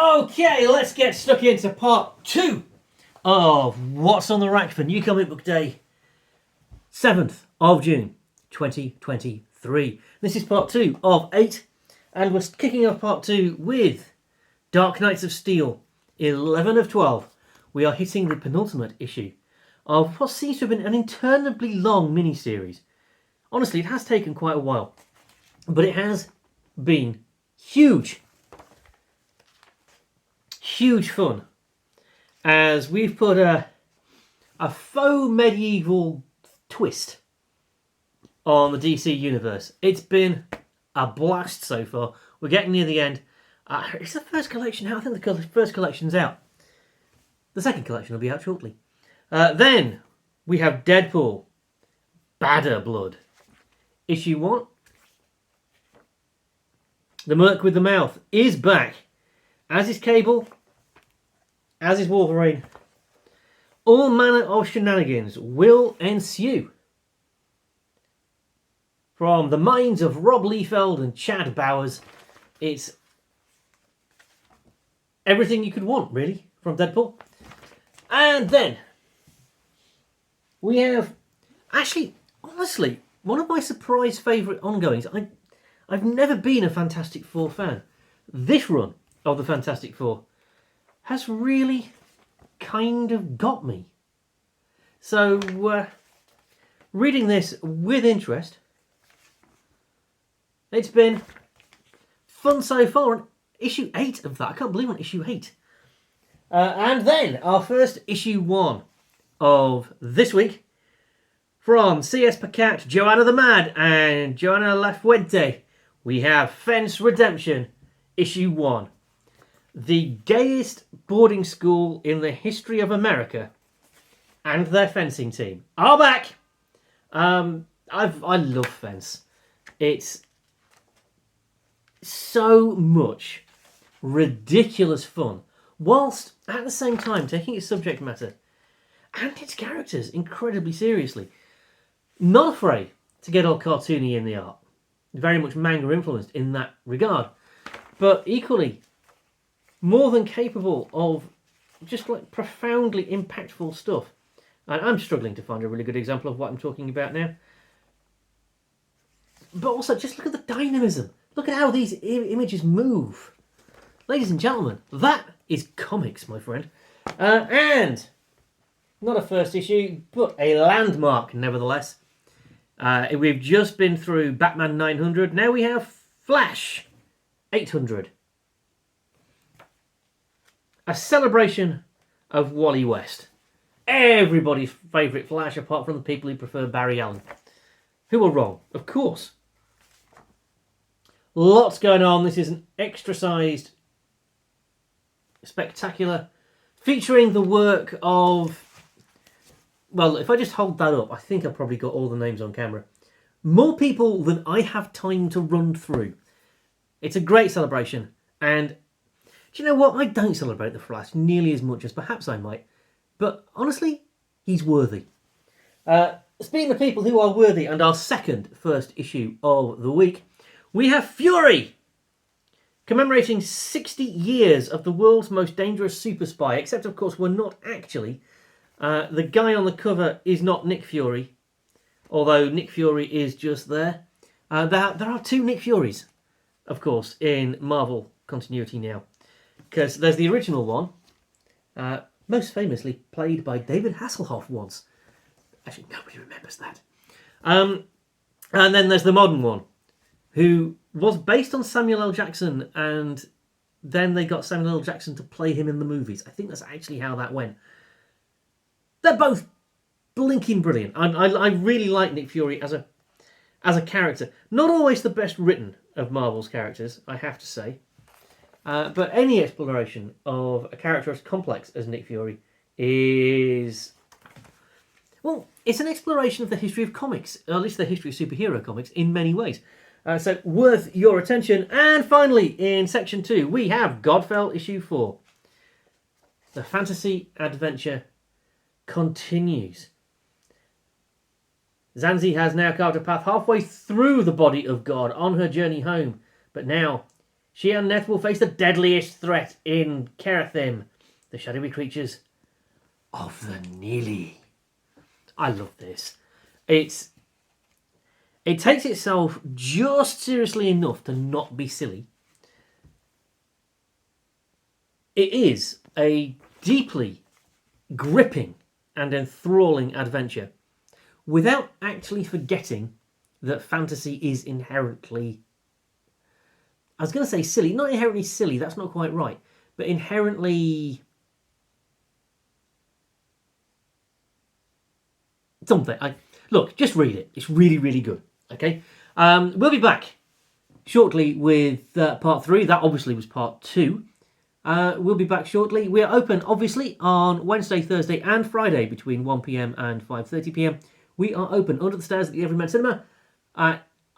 Okay, let's get stuck into part 2 of What's on the Rack for New Comic Book Day, 7th of June 2023. This is part 2 of 8, and we're kicking off part 2 with Dark Knights of Steel, 11 of 12. We are hitting the penultimate issue of what seems to have been an interminably long mini-series. Honestly, it has taken quite a while, but it has been huge fun, as we've put a faux medieval twist on the DC universe. It's been a blast so far. We're getting near the end. It's the first collection out. I think the first collection's out. The second collection will be out shortly. Then we have Deadpool, Badder Blood, issue 1. The Merc with the Mouth is back, as is Cable, as is Wolverine. All manner of shenanigans will ensue from the minds of Rob Liefeld and Chad Bowers. It's everything you could want, really, from Deadpool. And then we have, actually, honestly, one of my surprise favourite ongoings. I've never been a Fantastic Four fan. This run of the Fantastic Four has really kind of got me. So, reading this with interest, it's been fun so far. And issue 8 of that, I can't believe we're on issue 8. And then our first issue 1 of this week from C.S. Pacat, Joanna the Mad, and Joanna Lafuente. We have Fence Redemption, issue 1. The gayest boarding school in the history of America and their fencing team are back. I love Fence. It's so much ridiculous fun, whilst at the same time taking its subject matter and its characters incredibly seriously. Not afraid to get all cartoony in the art. Very much manga influenced in that regard. But equally, more than capable of just like profoundly impactful stuff. And I'm struggling to find a really good example of what I'm talking about now. But also, just look at the dynamism. Look at how these images move. Ladies and gentlemen, that is comics, my friend. And not a first issue, but a landmark, nevertheless. We've just been through Batman 900. Now we have Flash 800. A celebration of Wally West. Everybody's favourite Flash, apart from the people who prefer Barry Allen. Who are wrong, of course. Lots going on. This is an extra-sized spectacular featuring the work of... Well, if I just hold that up, I think I've probably got all the names on camera. More people than I have time to run through. It's a great celebration. And do you know what? I don't celebrate the Flash nearly as much as perhaps I might. But honestly, he's worthy. Speaking of people who are worthy, and our second first issue of the week, we have Fury, commemorating 60 years of the world's most dangerous super spy, except, of course, we're not actually. The guy on the cover is not Nick Fury, although Nick Fury is just there. There are 2 Nick Furies, of course, in Marvel continuity now. Because there's the original one, most famously played by David Hasselhoff once. Actually, nobody remembers that. And then there's the modern one, who was based on Samuel L. Jackson, and then they got Samuel L. Jackson to play him in the movies. I think that's actually how that went. They're both blinking brilliant. I really like Nick Fury as a character. Not always the best written of Marvel's characters, I have to say. But any exploration of a character as complex as Nick Fury is... Well, it's an exploration of the history of comics, or at least the history of superhero comics, in many ways. So, worth your attention. And finally, in section 2, we have Godfell issue 4. The fantasy adventure continues. Zanzi has now carved a path halfway through the body of God on her journey home, but now She and Neth will face the deadliest threat in Kerathim, the shadowy creatures of the Neely. I love this. It takes itself just seriously enough to not be silly. It is a deeply gripping and enthralling adventure without actually forgetting that fantasy is inherently, I was going to say silly, not inherently silly, that's not quite right, but inherently something. Look, just read it. It's really, really good. Okay? We'll be back shortly with part 3. That obviously was part 2. We'll be back shortly. We are open, obviously, on Wednesday, Thursday and Friday between 1 p.m. and 5:30 p.m. We are open under the stairs at the Everyman Cinema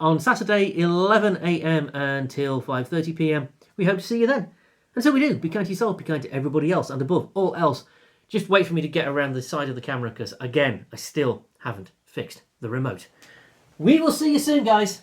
on Saturday, 11 a.m. until 5:30 p.m. We hope to see you then. Until we do, be kind to yourself, be kind to everybody else, and above all else, just wait for me to get around the side of the camera because, again, I still haven't fixed the remote. We will see you soon, guys.